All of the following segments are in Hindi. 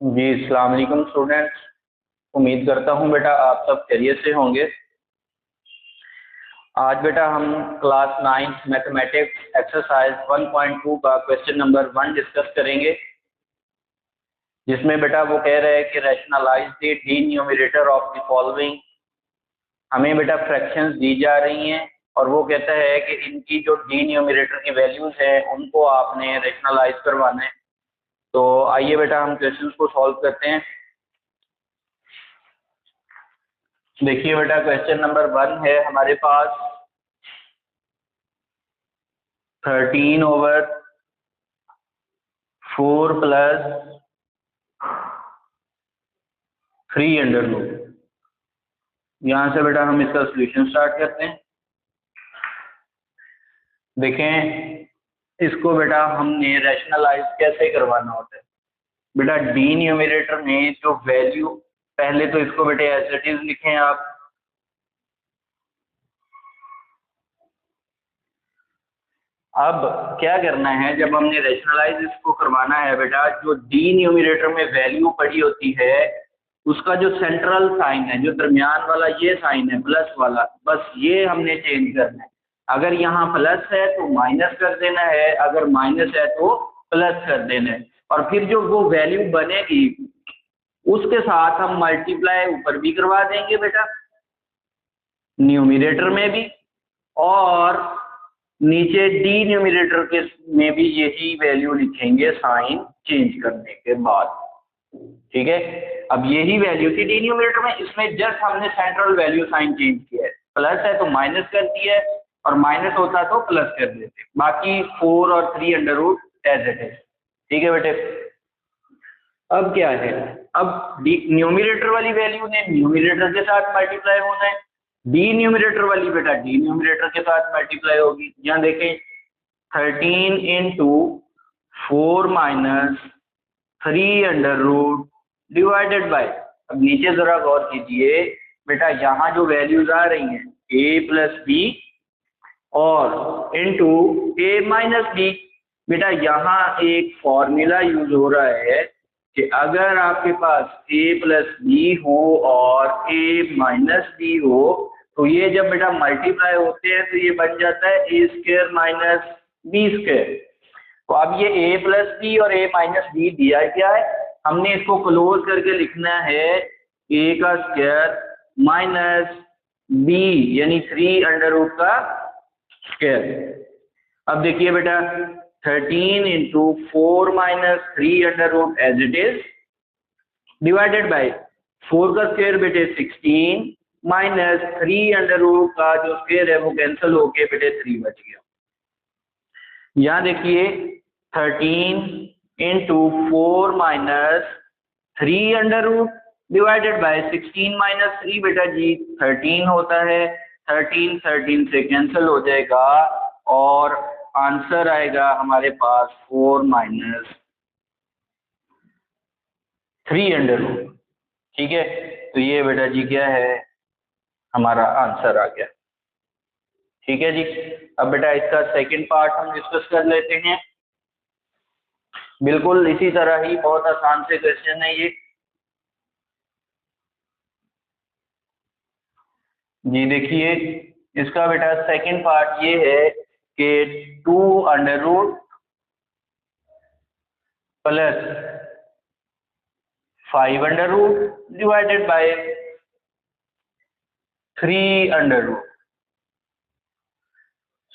जी अस्सलाम वालेकुम स्टूडेंट्स। उम्मीद करता हूँ बेटा आप सब खैरियत से होंगे। आज बेटा हम क्लास 9 मैथमेटिक्स एक्सरसाइज 1.2 का क्वेश्चन नंबर 1 डिस्कस करेंगे, जिसमें बेटा वो कह रहे हैं कि rationalise the denominator of the following. हमें बेटा फ्रैक्शंस दी जा रही हैं और वो कहता है कि इनकी जो डिनोमिनेटर की वैल्यूज है उनको आपने रैशनलाइज करवाना है। तो आइए बेटा हम क्वेश्चंस को सॉल्व करते हैं। देखिए बेटा क्वेश्चन नंबर 1 है हमारे पास 13/4 प्लस 3√। यहाँ से बेटा हम इसका सोल्यूशन स्टार्ट करते हैं। देखें इसको बेटा हमने रैशनलाइज कैसे करवाना होता है। बेटा डी न्यूमरेटर में जो वैल्यू, पहले तो इसको बेटे एज इट इज लिखें आप। अब क्या करना है, जब हमने रैशनलाइज इसको करवाना है बेटा, जो डी न्यूमरेटर में वैल्यू पड़ी होती है उसका जो सेंट्रल साइन है, जो दरमियान वाला ये साइन है प्लस वाला, बस ये हमने चेंज करना है। अगर यहाँ प्लस है तो माइनस कर देना है, अगर माइनस है तो प्लस कर देना है। और फिर जो वो वैल्यू बनेगी उसके साथ हम मल्टीप्लाई ऊपर भी करवा देंगे बेटा, न्यूमरेटर में भी और नीचे डी न्यूमरेटर के में भी यही वैल्यू लिखेंगे साइन चेंज करने के बाद। ठीक है, अब यही वैल्यू थी डी न्यूमरेटर में, इसमें जस्ट हमने सेंट्रल वैल्यू साइन चेंज किया है। प्लस है तो माइनस कर दिया है और माइनस होता तो प्लस कर देते। बाकी 4 और 3 एज इट इज। ठीक है बेटे, अब क्या है, अब न्यूमरेटर वाली वैल्यू ने न्यूमरेटर के साथ मल्टीप्लाई होना है, डी न्यूमरेटर वाली बेटा डी न्यूमरेटर के साथ मल्टीप्लाई होगी। यहाँ देखें 13/4 माइनस 3√, डिवाइडेड बाय, अब नीचे जरा गौर कीजिए बेटा, यहाँ जो वैल्यूज आ रही हैं a प्लस बी और इनटू a माइनस बी। बेटा यहाँ एक फॉर्मूला यूज हो रहा है कि अगर आपके पास a प्लस बी हो और a माइनस बी हो तो ये जब बेटा मल्टीप्लाई होते हैं तो ये बन जाता है a² माइनस b²। तो अब ये a प्लस बी और a माइनस बी दिया क्या है, हमने इसको क्लोज करके लिखना है a का स्क्वायर माइनस b यानी 3√, का स्क्वायर। अब देखिए बेटा 13/4 minus 3√, as it is, divided by 4 का स्क्वायर बेटे 16 माइनस 3√, का जो स्क्वायर है वो कैंसिल होके बेटे 3 बच गया। यहाँ देखिए 13/4 माइनस 3√, डिवाइडेड बाय 16 माइनस 3 बेटा जी 13 होता है। 13 से कैंसिल हो जाएगा और आंसर आएगा हमारे पास 4 माइनस 3√। ठीक है, तो ये बेटा जी क्या है, हमारा आंसर आ गया। ठीक है जी, अब बेटा इसका सेकंड पार्ट हम डिस्कस कर लेते हैं। बिल्कुल इसी तरह ही बहुत आसान से क्वेश्चन है ये। जी देखिए इसका बेटा सेकंड पार्ट ये है कि 2√, प्लस 5√, डिवाइडेड बाय 3√।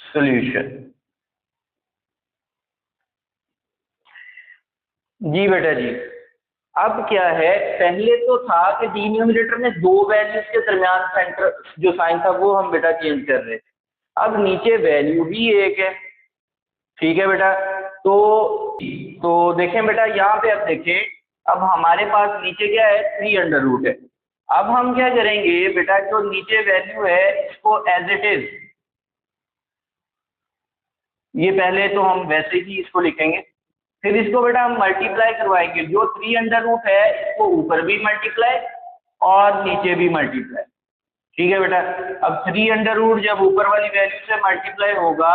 सॉल्यूशन। जी बेटा जी, अब क्या है, पहले तो था कि डिनोमिनेटर में दो वैल्यूज के दरमियान सेंटर जो साइन था वो हम बेटा चेंज कर रहे थे। अब नीचे वैल्यू भी एक है। ठीक है बेटा, तो देखें बेटा यहाँ पे, अब देखें अब हमारे पास नीचे क्या है 3√, है। अब हम क्या करेंगे बेटा, जो नीचे वैल्यू है इसको एज इट इज, ये पहले तो हम वैसे ही इसको लिखेंगे, फिर इसको बेटा हम मल्टीप्लाई करवाएंगे। जो 3√, है इसको ऊपर भी मल्टीप्लाई और नीचे भी मल्टीप्लाई। ठीक है बेटा, अब 3√, जब ऊपर वाली वैल्यू से मल्टीप्लाई होगा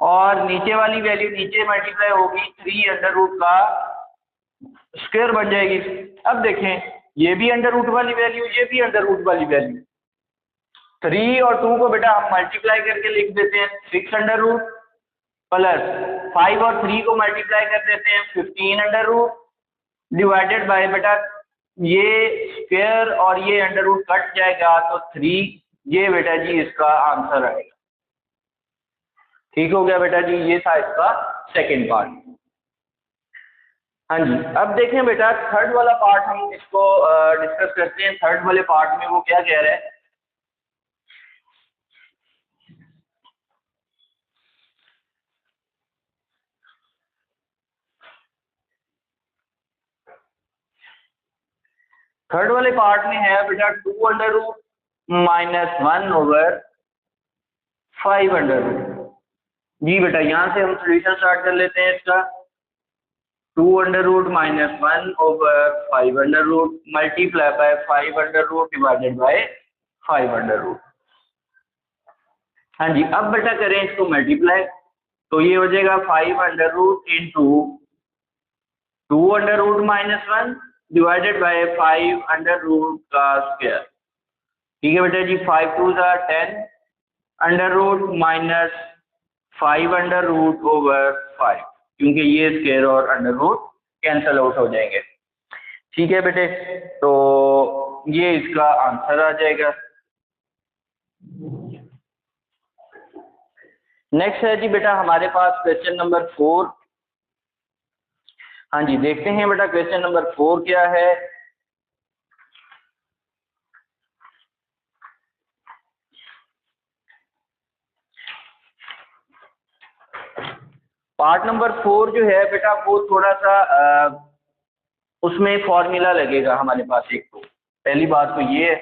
और नीचे वाली वैल्यू नीचे मल्टीप्लाई होगी 3 अंडर रूट का स्क्वायर बन जाएगी। अब देखें ये भी अंडर रूट वाली वैल्यू, ये भी अंडर रूट वाली वैल्यू, 3 और 2 को बेटा हम मल्टीप्लाई करके लिख देते हैं 6 अंडर रूट, प्लस 5 और 3 को मल्टीप्लाई कर देते हैं 15 अंडर रूट, डिवाइडेड बाय बेटा ये स्क्वायर और ये अंडर रूट कट जाएगा तो 3, ये बेटा जी इसका आंसर आएगा। ठीक हो गया बेटा जी, ये था इसका सेकंड पार्ट। हाँ जी, अब देखें बेटा थर्ड वाला पार्ट हम इसको डिस्कस करते हैं। थर्ड वाले पार्ट में वो क्या कह रहा है, थर्ड वाले पार्ट में है बेटा 2 under root minus 1 over 5 under root. जी बेटा यहाँ से हम सोल्यूशन स्टार्ट कर लेते हैं इसका। 2 under root minus 1 over 5 under root multiply by 5 under root divided by 5 under root. हाँ जी, अब बेटा करें इसको मल्टीप्लाई, तो ये हो जाएगा 5 under root into 2 under root minus 1 divided by 5 under root का स्क्वायर। ठीक है बेटा जी, 5 2 10 under root minus 5 under root over 5, क्योंकि ये स्क्वायर और अंडर रूट कैंसल आउट हो जाएंगे। ठीक है बेटे, तो ये इसका आंसर आ जाएगा। नेक्स्ट है जी बेटा हमारे पास क्वेश्चन नंबर 4। हाँ जी, देखते हैं बेटा क्वेश्चन नंबर 4 क्या है। पार्ट नंबर 4 जो है बेटा वो थोड़ा सा उसमें फॉर्मूला लगेगा हमारे पास। एक तो पहली बात तो ये है,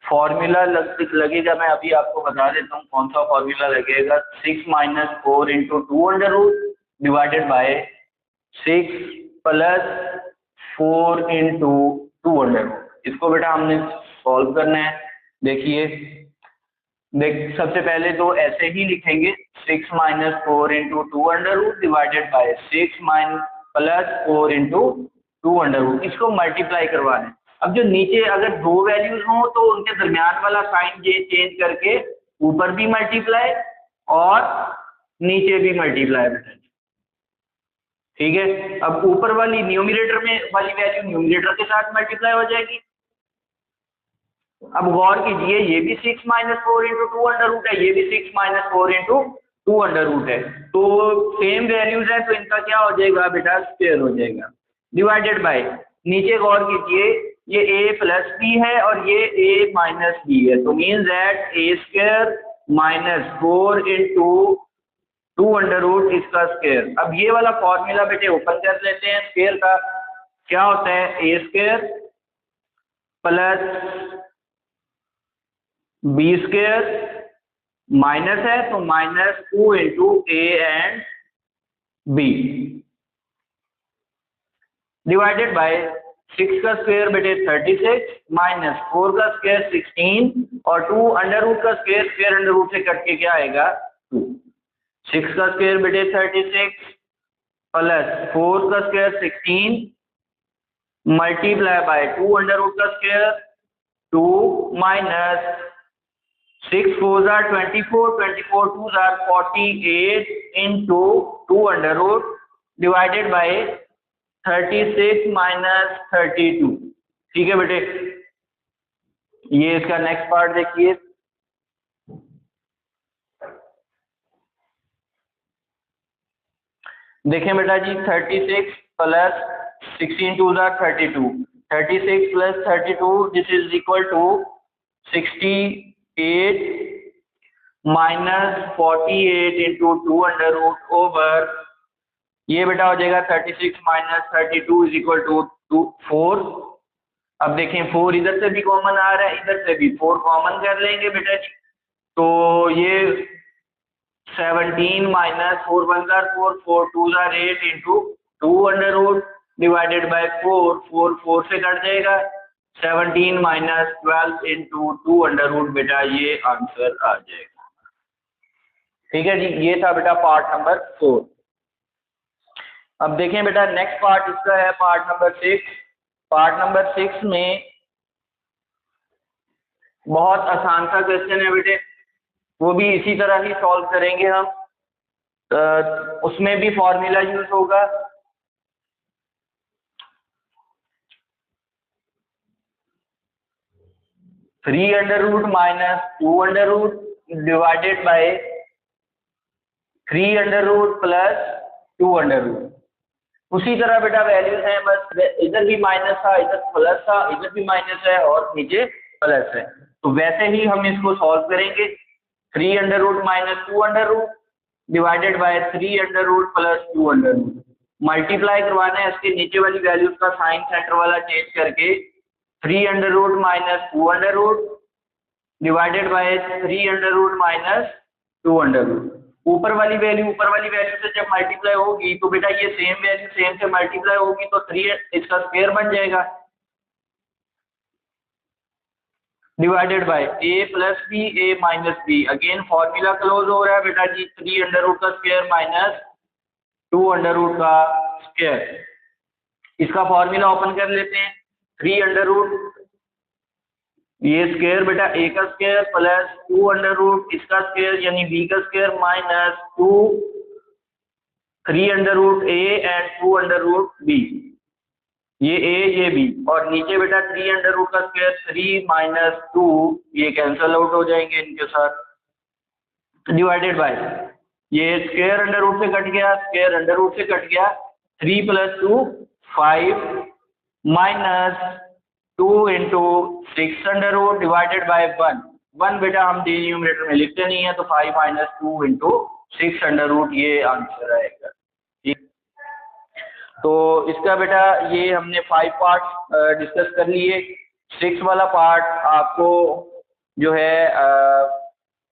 फॉर्मूला लगेगा, मैं अभी आपको बता देता हूँ कौन सा फॉर्मूला लगेगा। 6 minus 4 into 2 under root divided by 6 plus 4 into 2 under root. इसको बेटा हमने सॉल्व करना है। देखिए सबसे पहले तो ऐसे ही लिखेंगे 6 minus 4 into 2 under root divided by 6 minus plus 4 into 2 under root. इसको मल्टीप्लाई करवाना है। अब जो नीचे अगर दो वैल्यूज हों तो उनके दरमियान वाला साइन ये चेंज करके ऊपर भी मल्टीप्लाई और नीचे भी मल्टीप्लाई बेटा। ठीक है, अब ऊपर वाली न्यूमरेटर में वाली वैल्यू न्यूमरेटर के साथ मल्टीप्लाई हो जाएगी। अब गौर कीजिए ये भी 6 माइनस 4 इंटू 2 अंडर रूट है, ये भी 6 माइनस 4 इंटू 2 अंडर रूट है, तो सेम वैल्यूज है तो इनका क्या हो जाएगा बेटा, स्क्वायर हो जाएगा। डिवाइडेड बाय नीचे गौर कीजिए ये a प्लस बी है और ये a माइनस बी है, तो means that A square minus 4 into 2 under root इसका स्क्वायर। अब ये वाला फॉर्मूला बेटे ओपन कर लेते हैं स्क्वायर का। क्या होता है, a square plus b square minus है तो minus 2 into a and b divided by 6 का स्क्वायर बेटे 36 माइनस 4 का स्क्वायर 16 और 2 अंडर रूट का स्क्वायर, स्क्वायर अंडर रूट से कट के क्या आएगा 2। 6 का स्क्वायर बेटे 36 प्लस 4 का square 16 multiply by 2 under root का square 2 minus 6 4 24 24 2 48 into 2 under root divided by 36 minus 32। ठीक है बेटे, ये इसका नेक्स्ट पार्ट देखिए। देखें बेटा जी 36 plus 16 2 32, 36 plus 32 this is equal to 68 minus 48 into 2 under root over ये बेटा हो जाएगा 36 माइनस 32 इज इक्वल टू 4। अब देखें 4 इधर से भी कॉमन आ रहा है, इधर से भी 4 कॉमन कर लेंगे बेटा जी, तो ये 17 minus 4 1 4 4 2 8 into 2 under root divided by 4 4 4 से कट जाएगा 17 माइनस 12 इंटू 2 अंडर रूट बेटा ये आंसर आ जाएगा। ठीक है जी, ये था बेटा पार्ट नंबर 4। अब देखें बेटा नेक्स्ट पार्ट इसका है पार्ट नंबर 6। पार्ट नंबर 6 में बहुत आसान सा क्वेश्चन है बेटे, वो भी इसी तरह ही सॉल्व करेंगे हम। उसमें भी फॉर्मूला यूज होगा। Three under root minus 2 under root divided by 3 under root plus 2 under root. उसी तरह बेटा वैल्यूज हैं, बस इधर भी माइनस था, इधर प्लस था, इधर भी माइनस है और नीचे प्लस है। तो वैसे ही हम इसको सॉल्व करेंगे। 3 under root minus 2 under root divided by 3 under root plus 2 under root. Multiply करवाना है इसके नीचे वाली वैल्यूज का साइन सेंटर वाला चेंज करके। 3 under root minus 2 under root divided by 3 under root minus 2 under root. ऊपर वाली वैल्यू से जब मल्टीप्लाई होगी तो बेटा ये सेम वैल्यू सेम से मल्टीप्लाई होगी तो 3 इसका स्क्वायर बन जाएगा, divided by a plus B a minus B. Again formula close हो रहा है बेटा जी, 3 अंडर रूट का स्क्वायर माइनस 2 अंडर रूट का स्क्वायर। इसका फॉर्मूला ओपन कर लेते हैं। 3 अंडर रूट ये स्क्वायर बेटा a का स्क्वायर प्लस 2 अंडर रूट इसका स्क्वायर यानी b का square minus 3 under root a and 2 under root b। ये a ये b और नीचे बेटा 3 अंडर रूट का स्क्वायर 3 माइनस 2 ये कैंसल आउट हो जाएंगे इनके साथ, डिवाइडेड बाय ये स्क्वायर अंडर रूट से कट गया, स्क्वायर अंडर रूट से कट गया। 3 plus 2 5 minus 2 into 6 under root divided by 1 बेटा हम डिनोमिनेटर में लिखते नहीं है तो 5 माइनस 2 इंटू 6 अंडर रूट ये आंसर आएगा। ठीक, तो इसका बेटा ये हमने 5 पार्ट डिस्कस कर लिए। 6 वाला पार्ट आपको जो है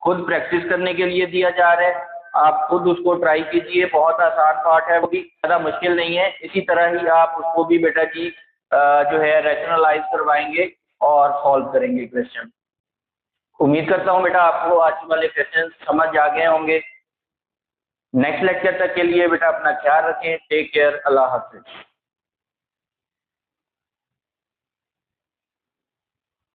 खुद प्रैक्टिस करने के लिए दिया जा रहा है, आप खुद उसको ट्राई कीजिए। बहुत आसान पार्ट है, वो भी ज़्यादा मुश्किल नहीं है। इसी तरह ही आप उसको भी बेटा जी जो है रैशनलाइज करवाएंगे और सॉल्व करेंगे क्वेश्चन। उम्मीद करता हूँ बेटा आपको आज वाले क्वेश्चन समझ आ गए होंगे। नेक्स्ट लेक्चर तक के लिए बेटा अपना ख्याल रखें। टेक केयर, अल्लाह हाफिज।